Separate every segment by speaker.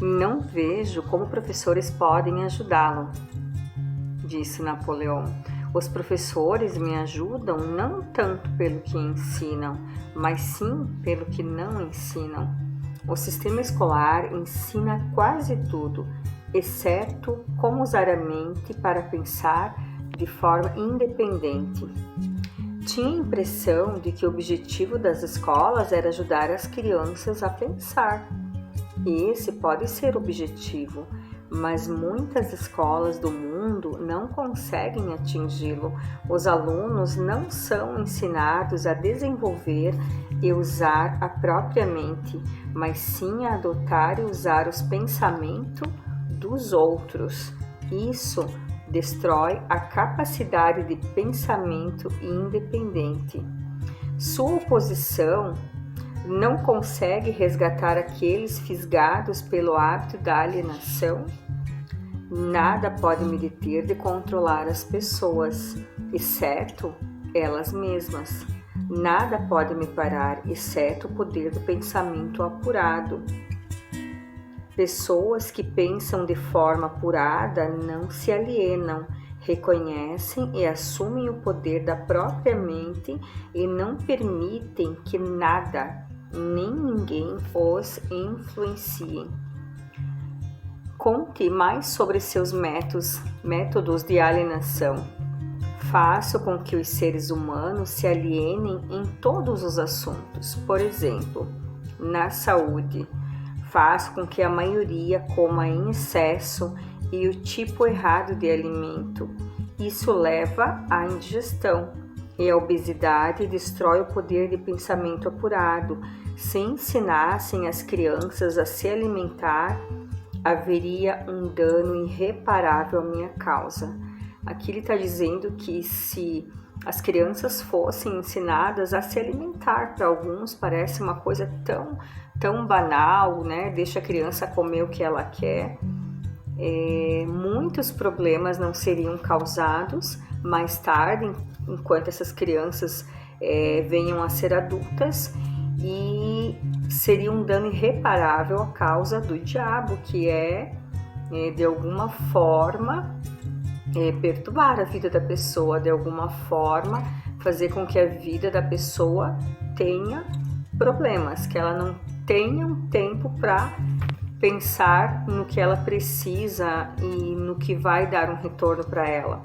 Speaker 1: Não vejo como professores podem ajudá-lo, disse Napoleão. Os professores me ajudam não tanto pelo que ensinam, mas sim pelo que não ensinam. O sistema escolar ensina quase tudo, exceto como usar a mente para pensar de forma independente. Tinha a impressão de que o objetivo das escolas era ajudar as crianças a pensar. E esse pode ser o objetivo, mas muitas escolas do mundo não conseguem atingi-lo. Os alunos não são ensinados a desenvolver e usar a própria mente, mas sim a adotar e usar os pensamentos dos outros. Isso destrói a capacidade de pensamento independente. Sua oposição não consegue resgatar aqueles fisgados pelo hábito da alienação? Nada pode me deter de controlar as pessoas, exceto elas mesmas. Nada pode me parar, exceto o poder do pensamento apurado. Pessoas que pensam de forma apurada não se alienam, reconhecem e assumem o poder da própria mente e não permitem que nada nem ninguém os influenciem. Conte mais sobre seus métodos de alienação. Faça com que os seres humanos se alienem em todos os assuntos. Por exemplo, na saúde, faça com que a maioria coma em excesso e o tipo errado de alimento. Isso leva à indigestão. E a obesidade destrói o poder de pensamento apurado. Se ensinassem as crianças a se alimentar, haveria um dano irreparável à minha causa. Aqui ele está dizendo que se as crianças fossem ensinadas a se alimentar, para alguns parece uma coisa tão banal, né? Deixa a criança comer o que ela quer. Muitos problemas não seriam causados mais tarde, enquanto essas crianças venham a ser adultas, e seria um dano irreparável a causa do diabo, que de alguma forma perturbar a vida da pessoa, de alguma forma fazer com que a vida da pessoa tenha problemas, que ela não tenha um tempo para pensar no que ela precisa e no que vai dar um retorno para ela.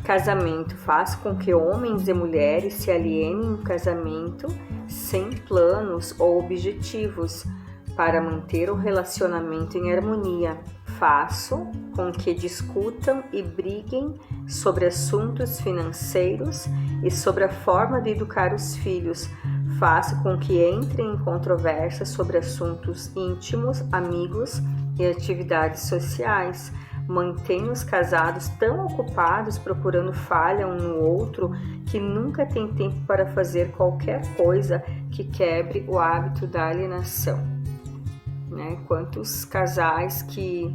Speaker 1: Casamento faz com que homens e mulheres se alienem em casamento sem planos ou objetivos para manter o relacionamento em harmonia. Faço com que discutam e briguem sobre assuntos financeiros e sobre a forma de educar os filhos. Faço com que entrem em controvérsia sobre assuntos íntimos, amigos e atividades sociais. Mantenho os casados tão ocupados procurando falha um no outro que nunca tem tempo para fazer qualquer coisa que quebre o hábito da alienação. Quantos casais que,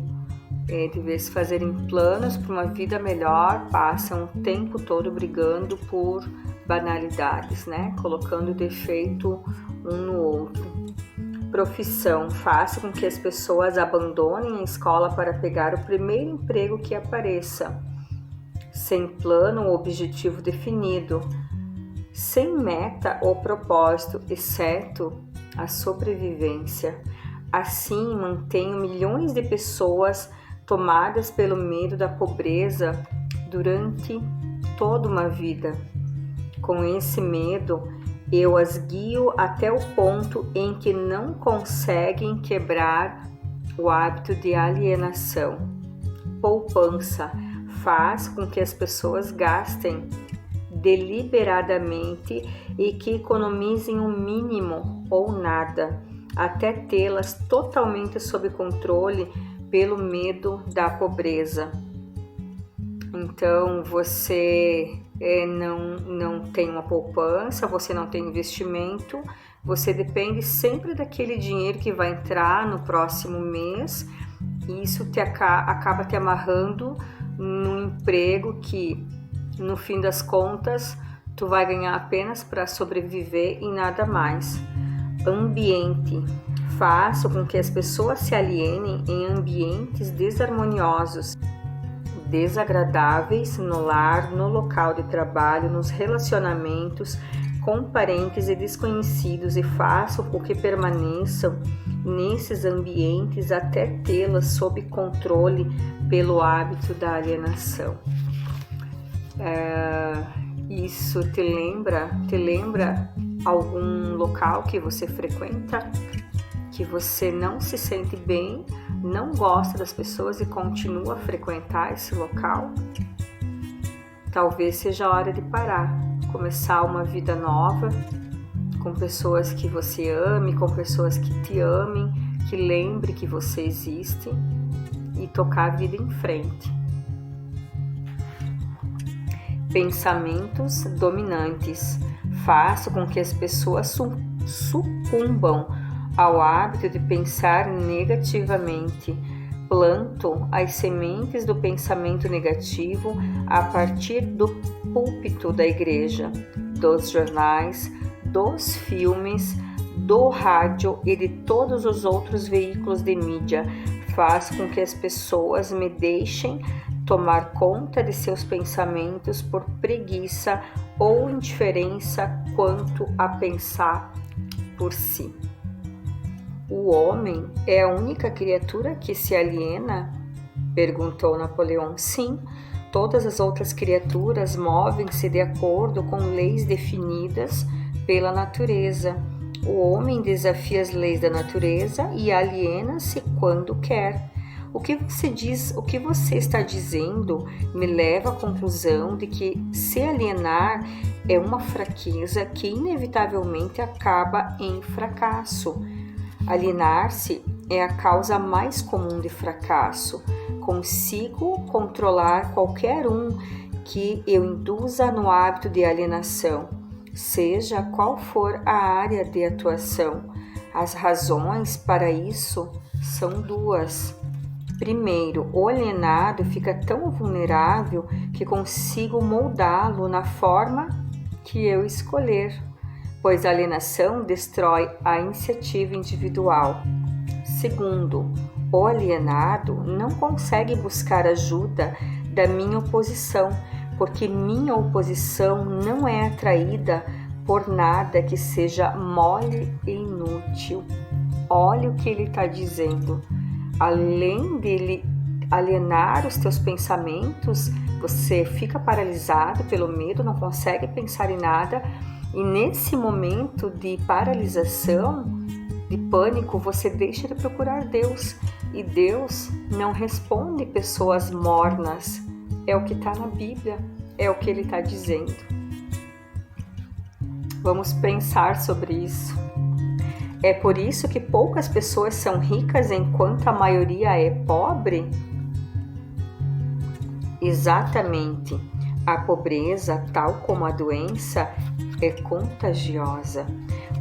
Speaker 1: de vez de fazerem planos para uma vida melhor, passam o tempo todo brigando por banalidades, colocando defeito um no outro. Profissão, faça com que as pessoas abandonem a escola para pegar o primeiro emprego que apareça, sem plano ou objetivo definido, sem meta ou propósito, exceto a sobrevivência. Assim, mantenho milhões de pessoas tomadas pelo medo da pobreza durante toda uma vida. Com esse medo, eu as guio até o ponto em que não conseguem quebrar o hábito de alienação. Poupança faz com que as pessoas gastem deliberadamente e que economizem o mínimo ou nada, até tê-las totalmente sob controle pelo medo da pobreza. Então, você não tem uma poupança, você não tem investimento, você depende sempre daquele dinheiro que vai entrar no próximo mês, e isso acaba te amarrando num emprego que, no fim das contas, tu vai ganhar apenas para sobreviver e nada mais. Ambiente Faço com que as pessoas se alienem em ambientes desarmoniosos, desagradáveis no lar, no local de trabalho, nos relacionamentos com parentes e desconhecidos e faço com que permaneçam nesses ambientes até tê-las sob controle pelo hábito da alienação. Isso te lembra algum local que você frequenta, que você não se sente bem, não gosta das pessoas e continua a frequentar esse local? Talvez seja a hora de parar, começar uma vida nova, com pessoas que você ame, com pessoas que te amem, que lembre que você existe e tocar a vida em frente. Pensamentos dominantes. Faço com que as pessoas sucumbam ao hábito de pensar negativamente. Planto as sementes do pensamento negativo a partir do púlpito da igreja, dos jornais, dos filmes, do rádio e de todos os outros veículos de mídia. Faço com que as pessoas me deixem tomar conta de seus pensamentos por preguiça ou indiferença quanto a pensar por si. O homem é a única criatura que se aliena? Perguntou Napoleão. Sim, todas as outras criaturas movem-se de acordo com leis definidas pela natureza. O homem desafia as leis da natureza e aliena-se quando quer. O que você está dizendo me leva à conclusão de que se alienar é uma fraqueza que inevitavelmente acaba em fracasso. Alienar-se é a causa mais comum de fracasso. Consigo controlar qualquer um que eu induza no hábito de alienação, seja qual for a área de atuação. As razões para isso são duas. Primeiro, o alienado fica tão vulnerável que consigo moldá-lo na forma que eu escolher, pois a alienação destrói a iniciativa individual. Segundo, o alienado não consegue buscar ajuda da minha oposição, porque minha oposição não é atraída por nada que seja mole e inútil. Olha o que ele está dizendo. Além dele alienar os teus pensamentos, você fica paralisado pelo medo, não consegue pensar em nada. E nesse momento de paralisação, de pânico, você deixa de procurar Deus. E Deus não responde pessoas mornas. É o que está na Bíblia, é o que Ele está dizendo. Vamos pensar sobre isso. É por isso que poucas pessoas são ricas enquanto a maioria é pobre? Exatamente. A pobreza, tal como a doença, é contagiosa.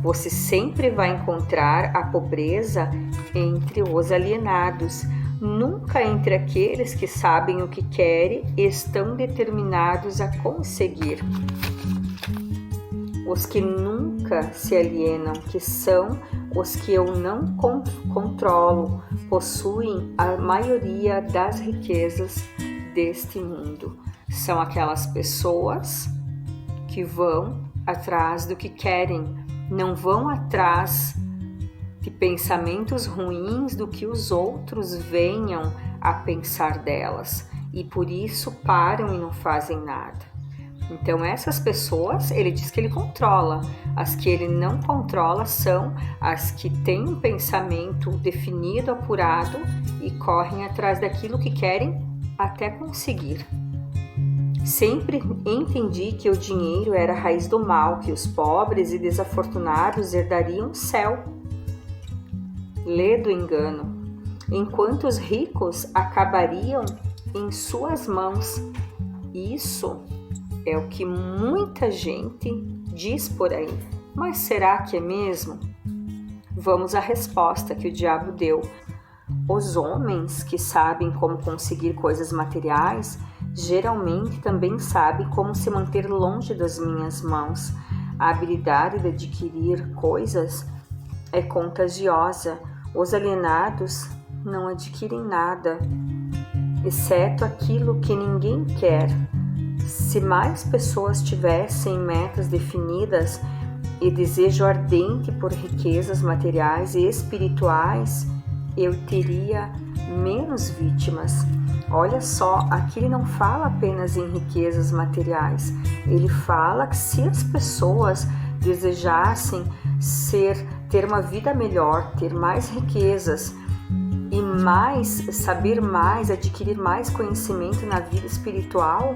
Speaker 1: Você sempre vai encontrar a pobreza entre os alienados, nunca entre aqueles que sabem o que querem e estão determinados a conseguir. Os que nunca se alienam, que são os que eu não controlo, possuem a maioria das riquezas deste mundo. São aquelas pessoas que vão atrás do que querem, não vão atrás de pensamentos ruins do que os outros venham a pensar delas e por isso param e não fazem nada. Então essas pessoas, ele diz que ele controla. As que ele não controla são as que têm um pensamento definido, apurado e correm atrás daquilo que querem até conseguir. Sempre entendi que o dinheiro era a raiz do mal, que os pobres e desafortunados herdariam o céu. Lê do engano, enquanto os ricos acabariam em suas mãos. Isso é o que muita gente diz por aí. Mas será que é mesmo? Vamos à resposta que o diabo deu. Os homens que sabem como conseguir coisas materiais geralmente também sabem como se manter longe das minhas mãos. A habilidade de adquirir coisas é contagiosa. Os alienados não adquirem nada, exceto aquilo que ninguém quer. Se mais pessoas tivessem metas definidas e desejo ardente por riquezas materiais e espirituais, eu teria menos vítimas. Olha só, aqui ele não fala apenas em riquezas materiais, ele fala que se as pessoas desejassem ter uma vida melhor, ter mais riquezas e saber mais, adquirir mais conhecimento na vida espiritual,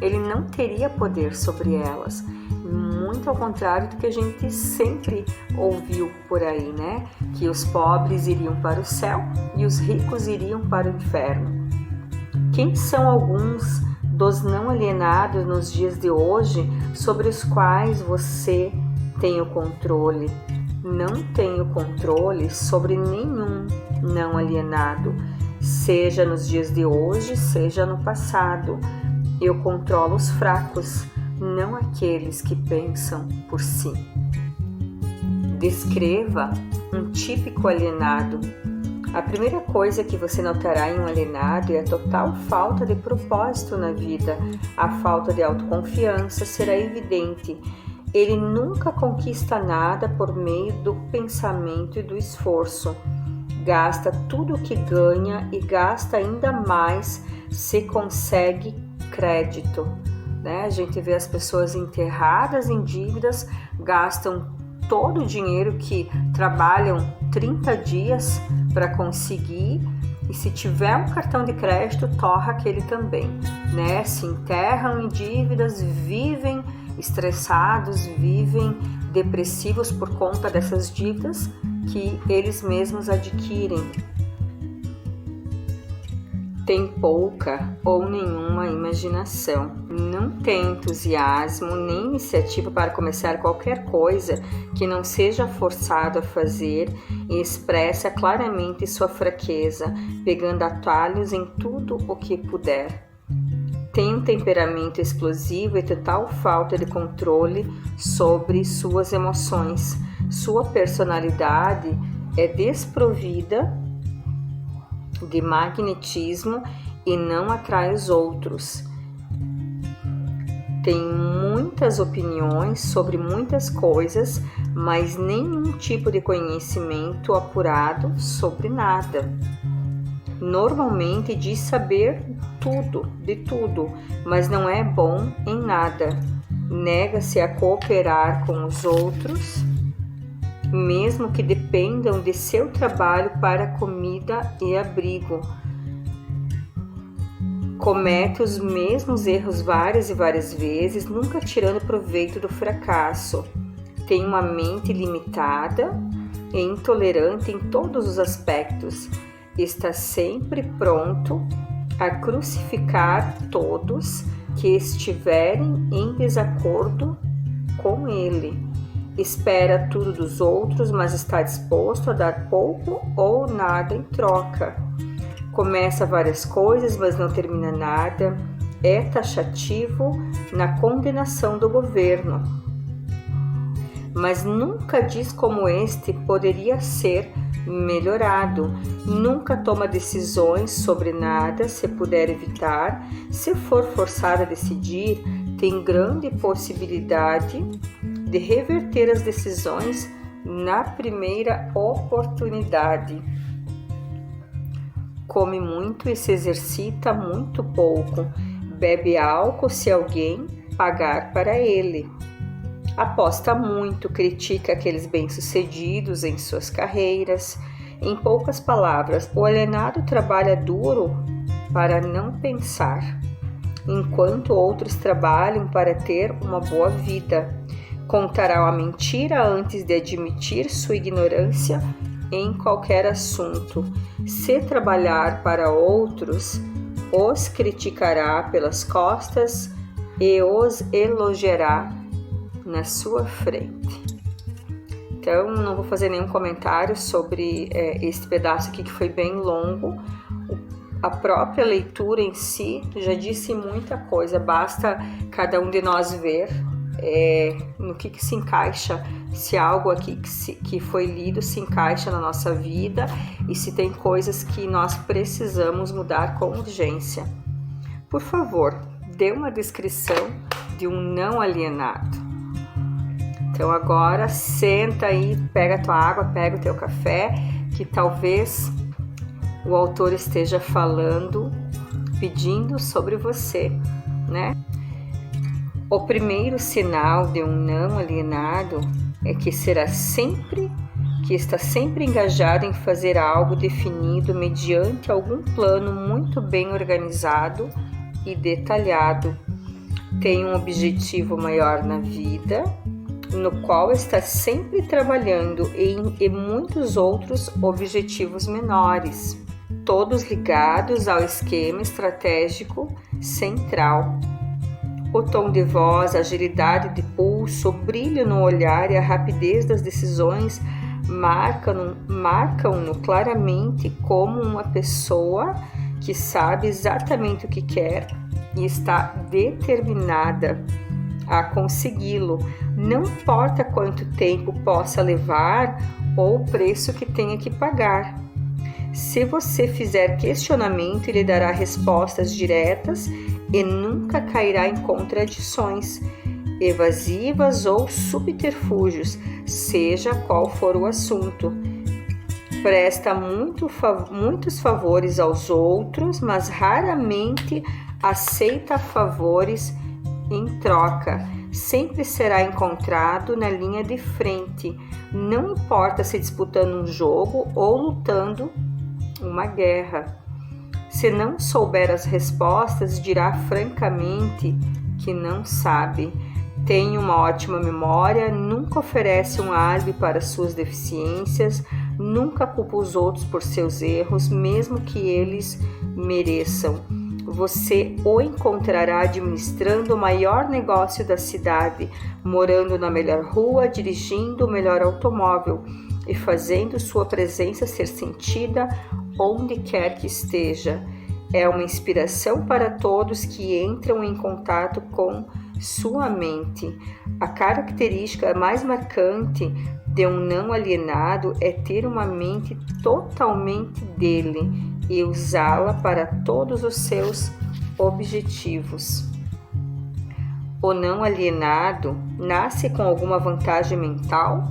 Speaker 1: ele não teria poder sobre elas. Muito ao contrário do que a gente sempre ouviu por aí, né? Que os pobres iriam para o céu e os ricos iriam para o inferno. Quem são alguns dos não alienados nos dias de hoje sobre os quais você tem o controle? Não tenho controle sobre nenhum não alienado, seja nos dias de hoje, seja no passado. Eu controlo os fracos, não aqueles que pensam por si. Descreva um típico alienado. A primeira coisa que você notará em um alienado é a total falta de propósito na vida. A falta de autoconfiança será evidente. Ele nunca conquista nada por meio do pensamento e do esforço. Gasta tudo o que ganha e gasta ainda mais se consegue crédito. A gente vê as pessoas enterradas em dívidas, gastam todo o dinheiro que trabalham 30 dias para conseguir, e se tiver um cartão de crédito, torra aquele também, Se enterram em dívidas, vivem estressados, vivem depressivos por conta dessas dívidas que eles mesmos adquirem. Tem pouca ou nenhuma imaginação, não tem entusiasmo nem iniciativa para começar qualquer coisa que não seja forçado a fazer e expressa claramente sua fraqueza, pegando atalhos em tudo o que puder. Tem um temperamento explosivo e total falta de controle sobre suas emoções. Sua personalidade é desprovida de magnetismo e não atrai os outros. Tem muitas opiniões sobre muitas coisas, mas nenhum tipo de conhecimento apurado sobre nada. Normalmente diz saber tudo, de tudo, mas não é bom em nada. Nega-se a cooperar com os outros, mesmo que dependam de seu trabalho para comida e abrigo. Comete os mesmos erros várias e várias vezes, nunca tirando proveito do fracasso. Tem uma mente limitada e intolerante em todos os aspectos. Está sempre pronto a crucificar todos que estiverem em desacordo com ele. Espera tudo dos outros, mas está disposto a dar pouco ou nada em troca. Começa várias coisas, mas não termina nada. É taxativo na condenação do governo, mas nunca diz como este poderia ser melhorado. Nunca toma decisões sobre nada se puder evitar. Se for forçado a decidir, tem grande possibilidade de reverter as decisões na primeira oportunidade. Come muito e se exercita muito pouco. Bebe álcool se alguém pagar para ele. Aposta muito, critica aqueles bem-sucedidos em suas carreiras. Em poucas palavras, o alienado trabalha duro para não pensar, enquanto outros trabalham para ter uma boa vida. Contará uma mentira antes de admitir sua ignorância em qualquer assunto. Se trabalhar para outros, os criticará pelas costas e os elogiará na sua frente. Então, não vou fazer nenhum comentário sobre este pedaço aqui que foi bem longo. A própria leitura em si já disse muita coisa, basta cada um de nós ver no que se encaixa, se algo aqui que foi lido se encaixa na nossa vida e se tem coisas que nós precisamos mudar com urgência. Por favor, dê uma descrição de um não alienado. Então agora senta aí, pega a tua água, pega o teu café, que talvez o autor esteja falando, pedindo sobre você, né? O primeiro sinal de um não alienado é que está sempre engajado em fazer algo definido mediante algum plano muito bem organizado e detalhado. Tem um objetivo maior na vida, no qual está sempre trabalhando em muitos outros objetivos menores, todos ligados ao esquema estratégico central. O tom de voz, a agilidade de pulso, o brilho no olhar e a rapidez das decisões marcam-no claramente como uma pessoa que sabe exatamente o que quer e está determinada a consegui-lo, não importa quanto tempo possa levar ou o preço que tenha que pagar. Se você fizer questionamento, ele dará respostas diretas e nunca cairá em contradições evasivas ou subterfúgios, seja qual for o assunto. Presta muitos favores aos outros, mas raramente aceita favores em troca. Sempre será encontrado na linha de frente, não importa se disputando um jogo ou lutando uma guerra. Se não souber as respostas, dirá francamente que não sabe. Tem uma ótima memória, nunca oferece um álibi para suas deficiências, nunca culpa os outros por seus erros, mesmo que eles mereçam. Você o encontrará administrando o maior negócio da cidade, morando na melhor rua, dirigindo o melhor automóvel e fazendo sua presença ser sentida onde quer que esteja. É uma inspiração para todos que entram em contato com sua mente. A característica mais marcante de um não alienado é ter uma mente totalmente dele e usá-la para todos os seus objetivos. O não alienado nasce com alguma vantagem mental,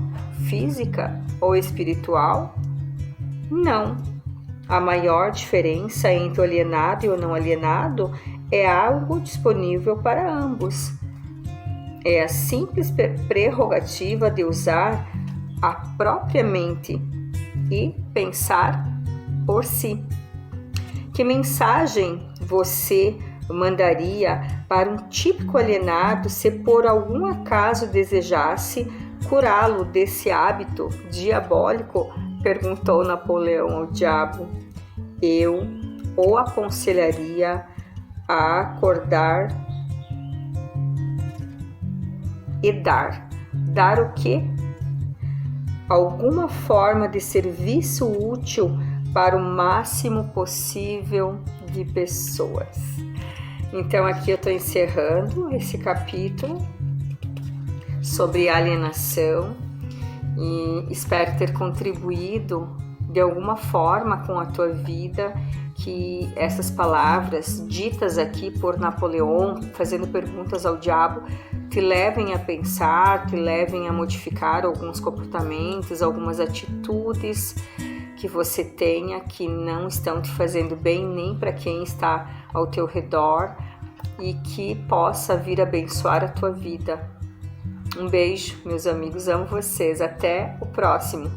Speaker 1: física ou espiritual? Não. A maior diferença entre o alienado e o não alienado é algo disponível para ambos. É a simples prerrogativa de usar a própria mente e pensar por si. Que mensagem você mandaria para um típico alienado se por algum acaso desejasse curá-lo desse hábito diabólico? Perguntou Napoleão ao diabo. Eu o aconselharia a acordar e dar. Dar o quê? Alguma forma de serviço útil para o máximo possível de pessoas. Então aqui eu estou encerrando esse capítulo sobre alienação e espero ter contribuído de alguma forma com a tua vida, que essas palavras ditas aqui por Napoleão, fazendo perguntas ao diabo, te levem a pensar, te levem a modificar alguns comportamentos, algumas atitudes que você tenha que não estão te fazendo bem nem para quem está ao teu redor e que possa vir abençoar a tua vida. Um beijo, meus amigos, amo vocês. Até o próximo.